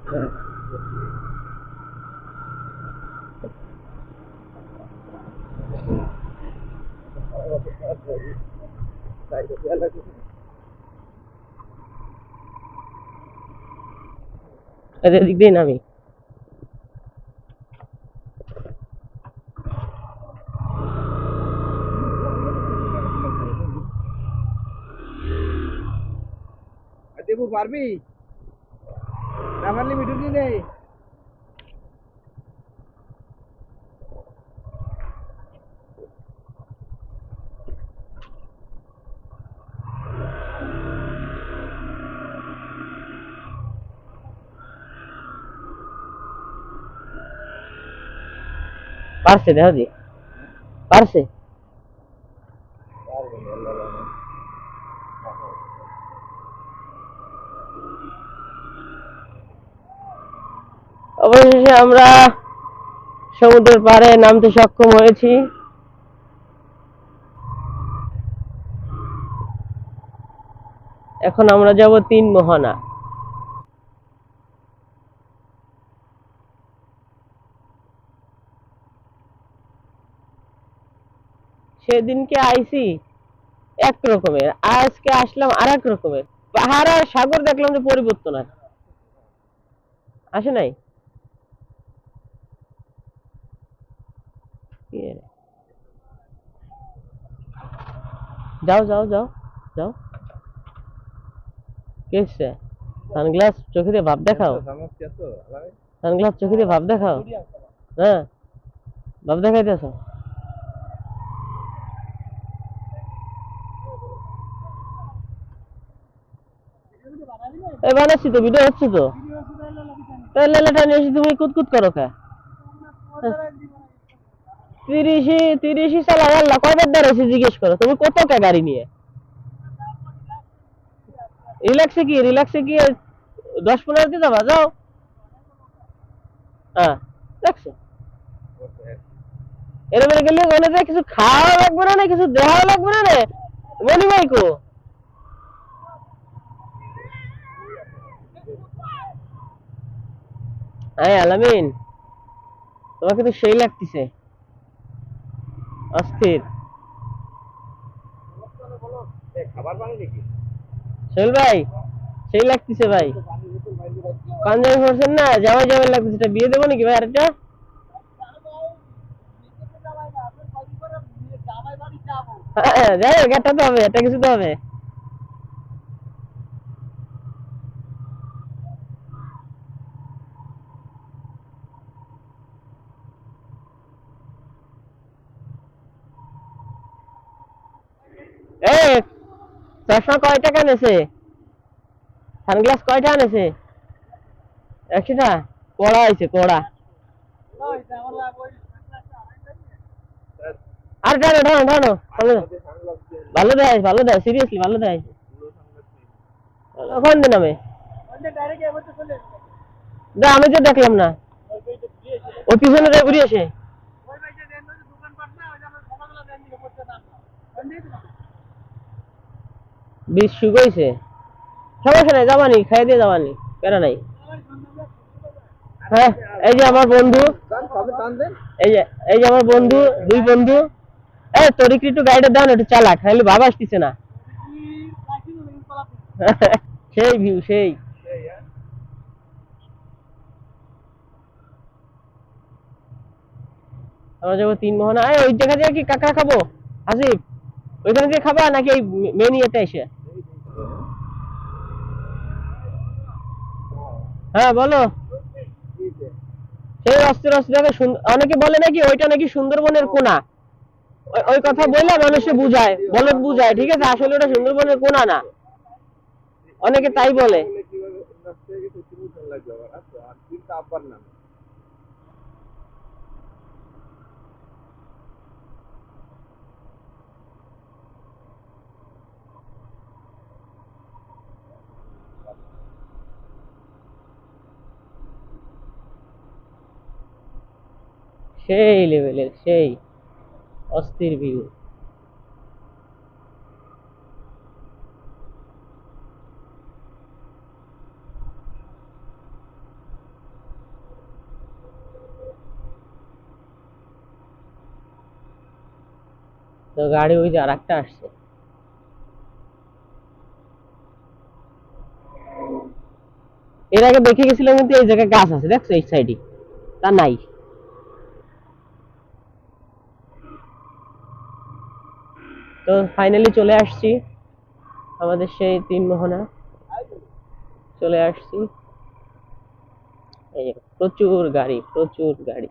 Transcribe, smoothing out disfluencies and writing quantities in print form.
এদিক দিয়ে নামি। দেবু পারবি না পারলে মিঠুন নেই। পারছে দেখা দি, পারছে। অবশেষে আমরা সমুদ্রের পাড়ে নামতে সক্ষম হয়েছি। এখন আমরা যাব 3 মোহনা। সেদিনকে আইছি এক রকমের, আজকে আসলাম আর এক রকমের। পাহাড় আর সাগর দেখলাম যে পরিবর্তন আসে নাই। যাও যাও যাও যাও। কেসে সানগ্লাস চোখে দিয়ে ভাব দেখাও, সানগ্লাস চোখে দিয়ে ভাব দেখাও। হ্যাঁ, ভাব দেখাইতেছ। এই বানাচ্ছি তো, ভিডিও হচ্ছে তো। লেলাটা নিয়ে এসে তুমি কুতকুত করো কে? 30 চালাও আল্লাহ, কয়বার দাঁড়াইছে জিজ্ঞেস করো। তুমি কত কে গাড়ি নিয়ে? রিল্যাক্সে কি 10-15 দিয়ে যাবা? যাও। হ্যাঁ, দেখছো এরকম গেলে মনে যায় কিছু খাওয়া লাগবে না, কিছু দেওয়া লাগবে না রে। মনি ভাই কো? হ্যাঁ আলামিন, তোমাকে তো সেই লাগতেছে, অস্থির। খাবার পানি নাকি সোহেল ভাই সেই লাগতেছে ভাই। পাঞ্জাবি পরছেন না, জামাই জামাই লাগতেছে। এটা বিয়ে দেবো নাকি ভাই আরেকটা? হ্যাঁ যাই হোক, একটা তো হবে, একটা কিছু তো হবে। এই চশমা কয় টাকা নেছে? সানগ্লাস কয়টা আনেছে? 100 টাকা? কড়া হয়েছে কড়া। আর টানো টানো টানো, ভালো দেয় ভালো দেয়, সিরিয়াসলি ভালো দেয়। ওখান দিয়ে নামে আমি তো দেখলাম না। ওই পিছনে দিয়ে ঘুরিয়ে আসে। বীজ শুকাইছে, সমস্যা নাই, যাবানি খাই দিয়ে যাবানি, প্যারা নাই। হ্যাঁ, এই যে আমার বন্ধু, এই যে এই যে আমার বন্ধু, 2 বন্ধু। এই তোর একটু গাড়িটা দাও না, একটু চালাক, তাহলে ভাব আসতেছে না। সেই ভিউ সেই। আমরা যাবো 3 মোহনা। ওই জায়গা দিয়ে কি কাঁকড়া খাবো আসিফ? ওইখানে দিয়ে খাবা নাকি এই মেন ইয়েতে এসে? হ্যাঁ বলো। সেই অস্থির অস্থির অনেকে বলে নাকি ওইটা নাকি সুন্দরবনের কোনা। ওই কথা বললে মানুষে বুঝায়, বলদ বুঝায়, ঠিক আছে, আসলে ওটা সুন্দরবনের কোনা না। অনেকে তাই বলে। সেই লেভেলের, সেই অস্থির ভিউ। তো গাড়ি ওই যে আর একটা আসছে। এর আগে দেখে গেছিলাম কিন্তু এই জায়গায় গাছ আছে, দেখছো এই সাইডে, তা নাই। তো ফাইনালি চলে আসছি আমাদের সেই 3 মোহনা, চলে আসছি। এই যে প্রচুর গাড়ি, প্রচুর গাড়ি।